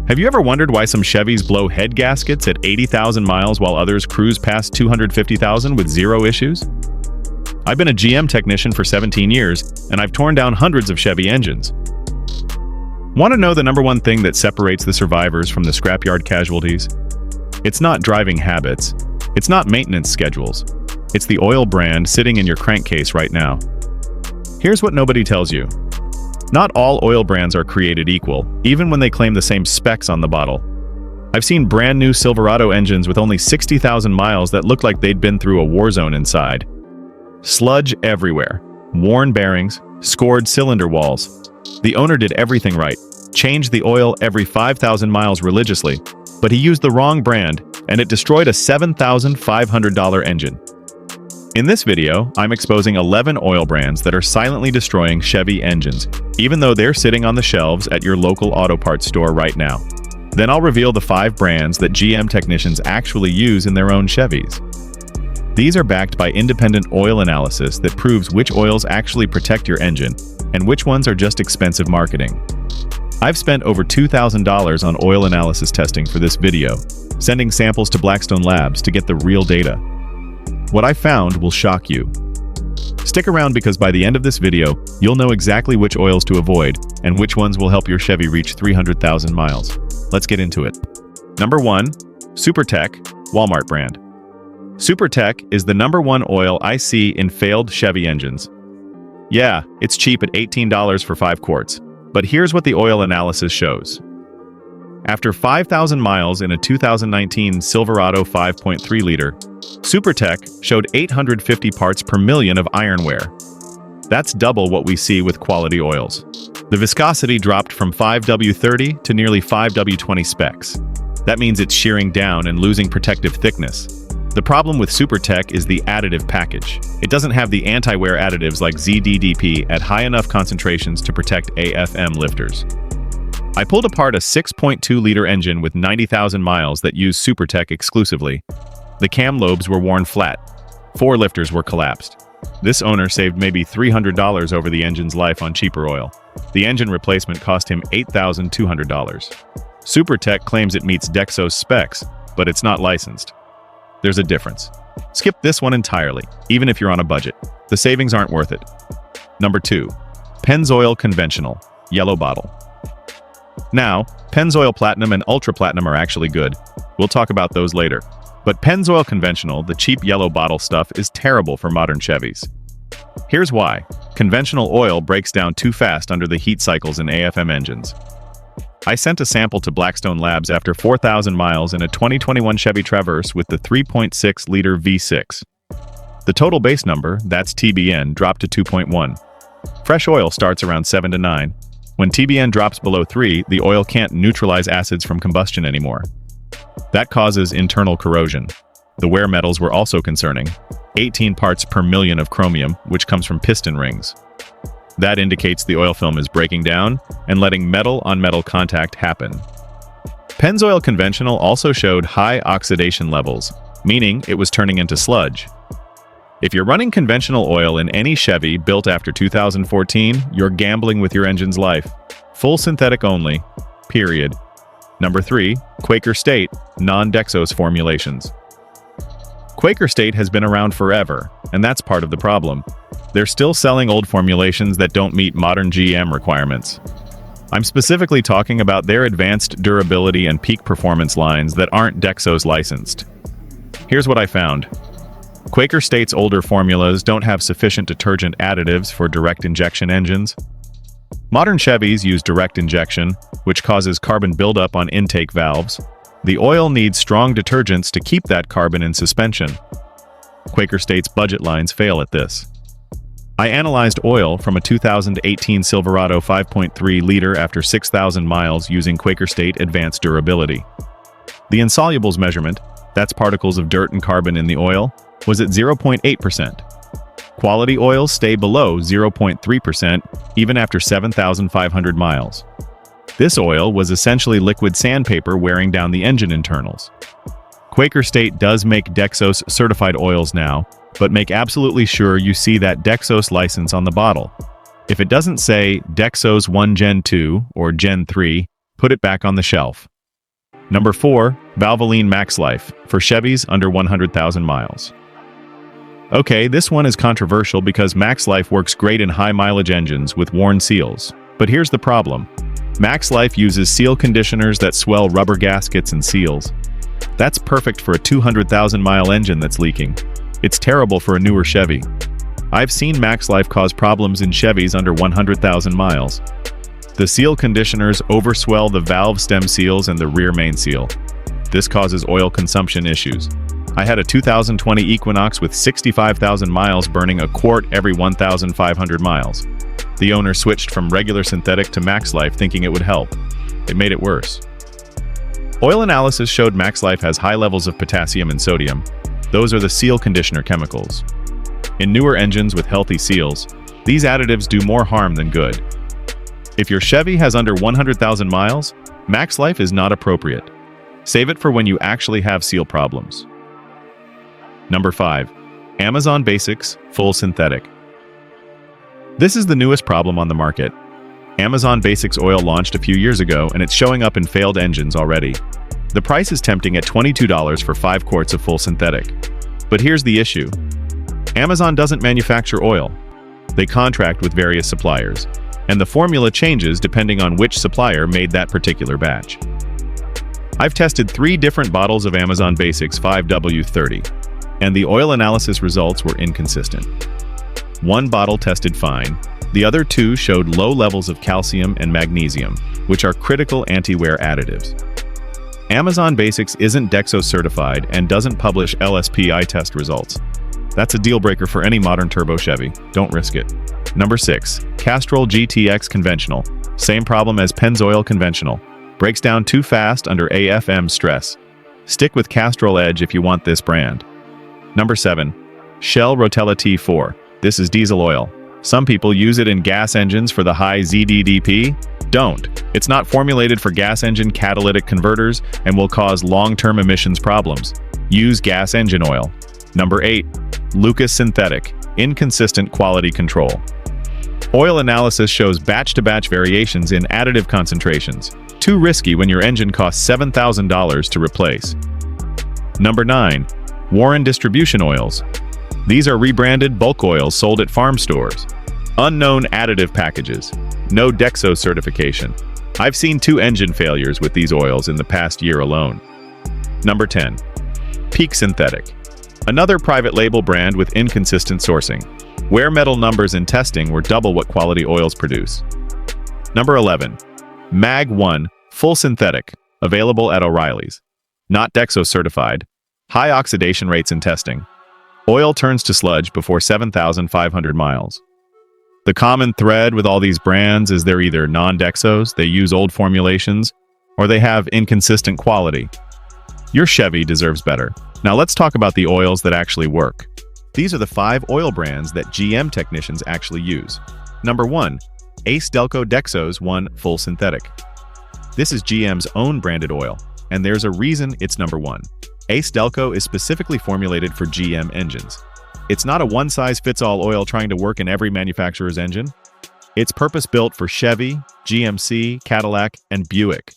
Have you ever wondered why some Chevys blow head gaskets at 80,000 miles while others cruise past 250,000 with zero issues? I've been a GM technician for 17 years, and I've torn down hundreds of Chevy engines. Want to know the number one thing that separates the survivors from the scrapyard casualties? It's not driving habits. It's not maintenance schedules. It's the oil brand sitting in your crankcase right now. Here's what nobody tells you. Not all oil brands are created equal, even when they claim the same specs on the bottle. I've seen brand new Silverado engines with only 60,000 miles that look like they'd been through a war zone inside. Sludge everywhere, worn bearings, scored cylinder walls. The owner did everything right, changed the oil every 5,000 miles religiously, but he used the wrong brand, and it destroyed a $7,500 engine. In this video, I'm exposing 11 oil brands that are silently destroying Chevy engines, even though they're sitting on the shelves at your local auto parts store right now. Then I'll reveal the 5 brands that GM technicians actually use in their own Chevys. These are backed by independent oil analysis that proves which oils actually protect your engine and which ones are just expensive marketing. I've spent over $2,000 on oil analysis testing for this video, sending samples to Blackstone Labs to get the real data. What I found will shock you. Stick around because by the end of this video, you'll know exactly which oils to avoid and which ones will help your Chevy reach 300,000 miles. Let's get into it. Number 1. SuperTech, Walmart brand. SuperTech is the number 1 oil I see in failed Chevy engines. Yeah, it's cheap at $18 for 5 quarts, but here's what the oil analysis shows. After 5,000 miles in a 2019 Silverado 5.3 liter, SuperTech showed 850 parts per million of iron wear. That's double what we see with quality oils. The viscosity dropped from 5W30 to nearly 5W20 specs. That means it's shearing down and losing protective thickness. The problem with SuperTech is the additive package. It doesn't have the anti-wear additives like ZDDP at high enough concentrations to protect AFM lifters. I pulled apart a 6.2-liter engine with 90,000 miles that used SuperTech exclusively. The cam lobes were worn flat. 4 lifters were collapsed. This owner saved maybe $300 over the engine's life on cheaper oil. The engine replacement cost him $8,200. SuperTech claims it meets Dexos specs, but it's not licensed. There's a difference. Skip this one entirely, even if you're on a budget. The savings aren't worth it. Number 2. Pennzoil Conventional, yellow bottle. Now, Pennzoil Platinum and Ultra Platinum are actually good. We'll talk about those later. But Pennzoil Conventional, the cheap yellow bottle stuff, is terrible for modern Chevys. Here's why. Conventional oil breaks down too fast under the heat cycles in AFM engines. I sent a sample to Blackstone Labs after 4,000 miles in a 2021 Chevy Traverse with the 3.6-liter V6. The total base number, that's TBN, dropped to 2.1. Fresh oil starts around 7 to 9. When TBN drops below 3, the oil can't neutralize acids from combustion anymore. That causes internal corrosion. The wear metals were also concerning. 18 parts per million of chromium, which comes from piston rings. That indicates the oil film is breaking down and letting metal-on-metal contact happen. Pennzoil Conventional also showed high oxidation levels, meaning it was turning into sludge. If you're running conventional oil in any Chevy built after 2014, you're gambling with your engine's life. Full synthetic only, period. Number 3, Quaker State, non-Dexos formulations. Quaker State has been around forever, and that's part of the problem. They're still selling old formulations that don't meet modern GM requirements. I'm specifically talking about their advanced durability and peak performance lines that aren't Dexos licensed. Here's what I found. Quaker State's older formulas don't have sufficient detergent additives for direct injection engines. Modern Chevys use direct injection, which causes carbon buildup on intake valves. The oil needs strong detergents to keep that carbon in suspension. Quaker State's budget lines fail at this. I analyzed oil from a 2018 Silverado 5.3 liter after 6,000 miles using Quaker State Advanced Durability. The insolubles measurement, that's particles of dirt and carbon in the oil, was at 0.8%. Quality oils stay below 0.3% even after 7,500 miles. This oil was essentially liquid sandpaper wearing down the engine internals. Quaker State does make Dexos certified oils now, but make absolutely sure you see that Dexos license on the bottle. If it doesn't say Dexos 1 Gen 2 or Gen 3, put it back on the shelf. Number 4, Valvoline Max Life, for Chevys under 100,000 miles. Okay, this one is controversial because Max Life works great in high-mileage engines with worn seals. But here's the problem. Max Life uses seal conditioners that swell rubber gaskets and seals. That's perfect for a 200,000-mile engine that's leaking. It's terrible for a newer Chevy. I've seen Max Life cause problems in Chevys under 100,000 miles. The seal conditioners overswell the valve stem seals and the rear main seal. This causes oil consumption issues. I had a 2020 Equinox with 65,000 miles burning a quart every 1,500 miles. The owner switched from regular synthetic to Max Life thinking it would help. It made it worse. Oil analysis showed Max Life has high levels of potassium and sodium. Those are the seal conditioner chemicals. In newer engines with healthy seals, these additives do more harm than good. If your Chevy has under 100,000 miles, Max Life is not appropriate. Save it for when you actually have seal problems. Number 5. Amazon Basics Full Synthetic. This is the newest problem on the market. Amazon Basics oil launched a few years ago and it's showing up in failed engines already. The price is tempting at $22 for 5 quarts of full synthetic. But here's the issue. Amazon doesn't manufacture oil. They contract with various suppliers, and the formula changes depending on which supplier made that particular batch. I've tested 3 different bottles of Amazon Basics 5W30, and the oil analysis results were inconsistent. One bottle tested fine. The other 2 showed low levels of calcium and magnesium, which are critical anti-wear additives. Amazon Basics isn't Dexo certified and doesn't publish LSPI test results. That's a deal breaker for any modern turbo Chevy. Don't risk it. Number 6. Castrol GTX Conventional. Same problem as Pennzoil Conventional. Breaks down too fast under AFM stress. Stick with Castrol Edge if you want this brand. Number 7. Shell Rotella T4. This is diesel oil. Some people use it in gas engines for the high ZDDP. Don't. It's not formulated for gas engine catalytic converters and will cause long-term emissions problems. Use gas engine oil. Number 8. Lucas Synthetic. Inconsistent quality control. Oil analysis shows batch-to-batch variations in additive concentrations. Too risky when your engine costs $7,000 to replace. Number 9. Warren Distribution Oils. These are rebranded bulk oils sold at farm stores. Unknown additive packages. No Dexo certification. I've seen 2 engine failures with these oils in the past year alone. Number 10. Peak Synthetic. Another private label brand with inconsistent sourcing. Wear metal numbers in testing were double what quality oils produce. Number 11. Mag 1 Full Synthetic. Available at O'Reilly's. Not Dexo certified. High oxidation rates in testing. Oil turns to sludge before 7,500 miles. The common thread with all these brands is they're either non-Dexos, they use old formulations, or they have inconsistent quality. Your Chevy deserves better. Now let's talk about the oils that actually work. These are the 5 oil brands that GM technicians actually use. Number 1. Ace Delco Dexos 1 Full Synthetic. This is GM's own branded oil, and there's a reason it's number 1. Ace Delco is specifically formulated for GM engines. It's not a one-size-fits-all oil trying to work in every manufacturer's engine. It's purpose-built for Chevy, GMC, Cadillac, and Buick.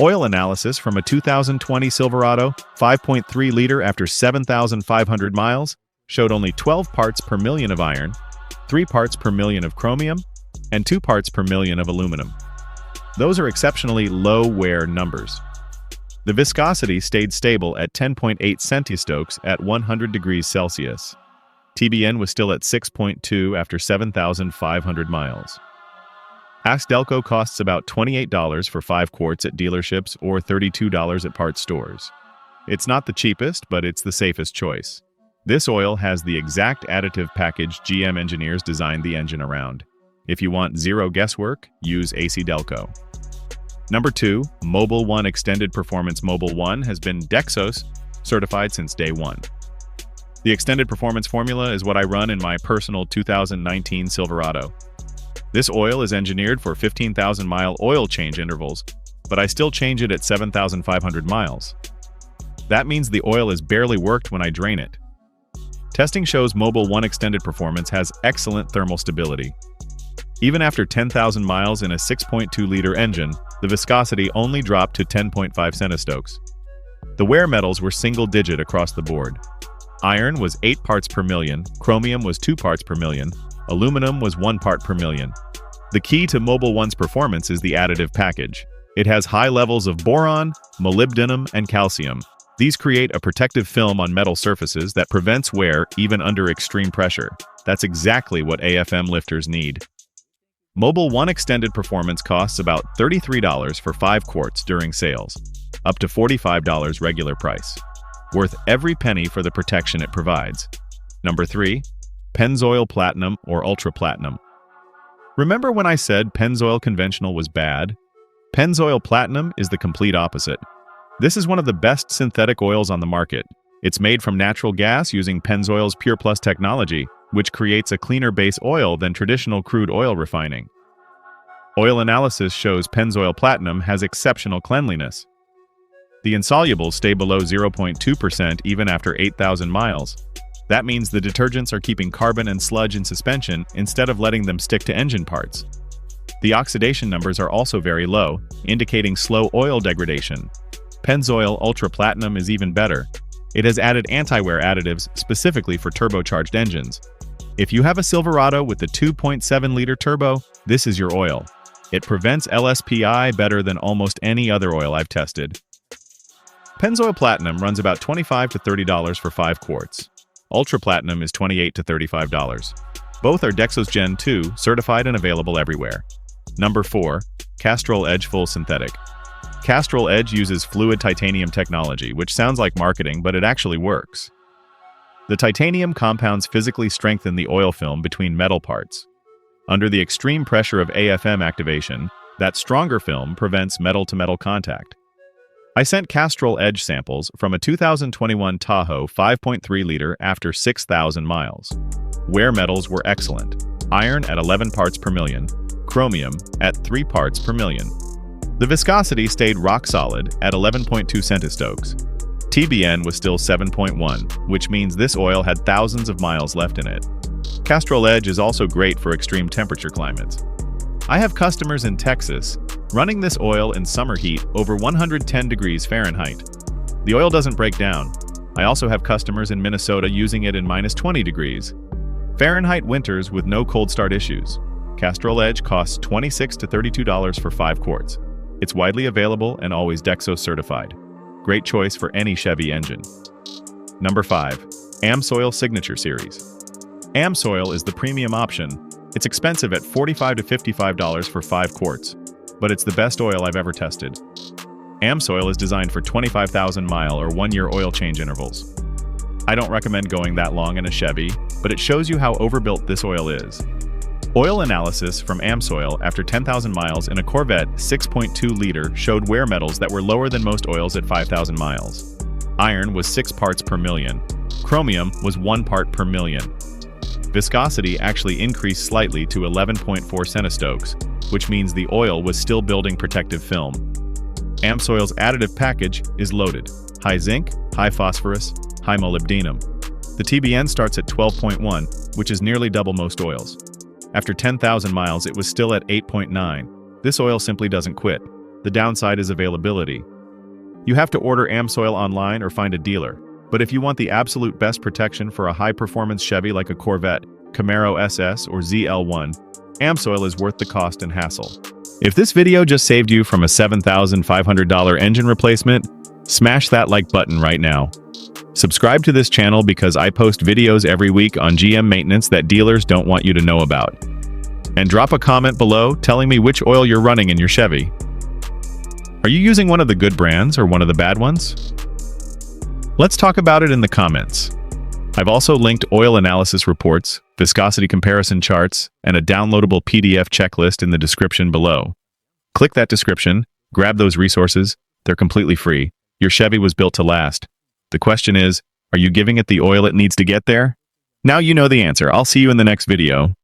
Oil analysis from a 2020 Silverado 5.3 liter after 7,500 miles showed only 12 parts per million of iron, 3 parts per million of chromium, and 2 parts per million of aluminum. Those are exceptionally low wear numbers. The viscosity stayed stable at 10.8 centistokes at 100 degrees Celsius. TBN was still at 6.2 after 7,500 miles. Ace Delco costs about $28 for 5 quarts at dealerships or $32 at parts stores. It's not the cheapest, but it's the safest choice. This oil has the exact additive package GM engineers designed the engine around. If you want zero guesswork, use Ace Delco. Number 2, Mobil 1 Extended Performance. Mobil 1 has been Dexos certified since day 1. The Extended Performance formula is what I run in my personal 2019 Silverado. This oil is engineered for 15,000-mile oil change intervals, but I still change it at 7,500 miles. That means the oil is barely worked when I drain it. Testing shows Mobil 1 Extended Performance has excellent thermal stability. Even after 10,000 miles in a 6.2-liter engine, The viscosity only dropped to 10.5 centistokes. The wear metals were single-digit across the board. Iron was 8 parts per million, chromium was 2 parts per million, aluminum was 1 part per million. The key to Mobil 1's performance is the additive package. It has high levels of boron, molybdenum, and calcium. These create a protective film on metal surfaces that prevents wear even under extreme pressure. That's exactly what AFM lifters need. Mobil 1 Extended Performance costs about $33 for 5 quarts during sales, up to $45 regular price. Worth every penny for the protection it provides. Number 3. Pennzoil Platinum or Ultra Platinum. Remember when I said Pennzoil Conventional was bad? Pennzoil Platinum is the complete opposite. This is one of the best synthetic oils on the market. It's made from natural gas using Pennzoil's Pure Plus technology, which creates a cleaner base oil than traditional crude oil refining. Oil analysis shows Pennzoil Platinum has exceptional cleanliness. The insolubles stay below 0.2% even after 8,000 miles. That means the detergents are keeping carbon and sludge in suspension instead of letting them stick to engine parts. The oxidation numbers are also very low, indicating slow oil degradation. Pennzoil Ultra Platinum is even better. It has added anti-wear additives specifically for turbocharged engines. If you have a Silverado with the 2.7-liter turbo, this is your oil. It prevents LSPI better than almost any other oil I've tested. Pennzoil Platinum runs about $25 to $30 for 5 quarts. Ultra Platinum is $28 to $35. Both are Dexos Gen 2 certified and available everywhere. Number 4. Castrol Edge Full Synthetic. Castrol Edge uses fluid titanium technology, which sounds like marketing, but it actually works. The titanium compounds physically strengthen the oil film between metal parts. Under the extreme pressure of AFM activation, that stronger film prevents metal-to-metal contact. I sent Castrol Edge samples from a 2021 Tahoe 5.3-liter after 6,000 miles. Wear metals were excellent. Iron at 11 parts per million, chromium at 3 parts per million. The viscosity stayed rock solid at 11.2 centistokes. TBN was still 7.1, which means this oil had thousands of miles left in it. Castrol Edge is also great for extreme temperature climates. I have customers in Texas running this oil in summer heat over 110 degrees Fahrenheit. The oil doesn't break down. I also have customers in Minnesota using it in -20 degrees Fahrenheit winters with no cold start issues. Castrol Edge costs $26 to $32 for 5 quarts. It's widely available and always Dexos certified. Great choice for any Chevy engine. Number 5. AmSoil Signature Series. AmSoil is the premium option. It's expensive at $45 to $55 for 5 quarts, but it's the best oil I've ever tested. AmSoil is designed for 25,000-mile or 1-year oil change intervals. I don't recommend going that long in a Chevy, but it shows you how overbuilt this oil is. Oil analysis from AmSoil after 10,000 miles in a Corvette 6.2-liter showed wear metals that were lower than most oils at 5,000 miles. Iron was 6 parts per million. Chromium was 1 part per million. Viscosity actually increased slightly to 11.4 centistokes, which means the oil was still building protective film. AmSoil's additive package is loaded. High zinc, high phosphorus, high molybdenum. The TBN starts at 12.1, which is nearly double most oils. After 10,000 miles, it was still at 8.9. This oil simply doesn't quit. The downside is availability. You have to order AmSoil online or find a dealer. But if you want the absolute best protection for a high-performance Chevy like a Corvette, Camaro SS, or ZL1, AmSoil is worth the cost and hassle. If this video just saved you from a $7,500 engine replacement, smash that like button right now. Subscribe to this channel because I post videos every week on GM maintenance that dealers don't want you to know about. And drop a comment below telling me which oil you're running in your Chevy. Are you using one of the good brands or one of the bad ones? Let's talk about it in the comments. I've also linked oil analysis reports, viscosity comparison charts, and a downloadable PDF checklist in the description below. Click that description, grab those resources, they're completely free. Your Chevy was built to last. The question is, are you giving it the oil it needs to get there? Now you know the answer. I'll see you in the next video.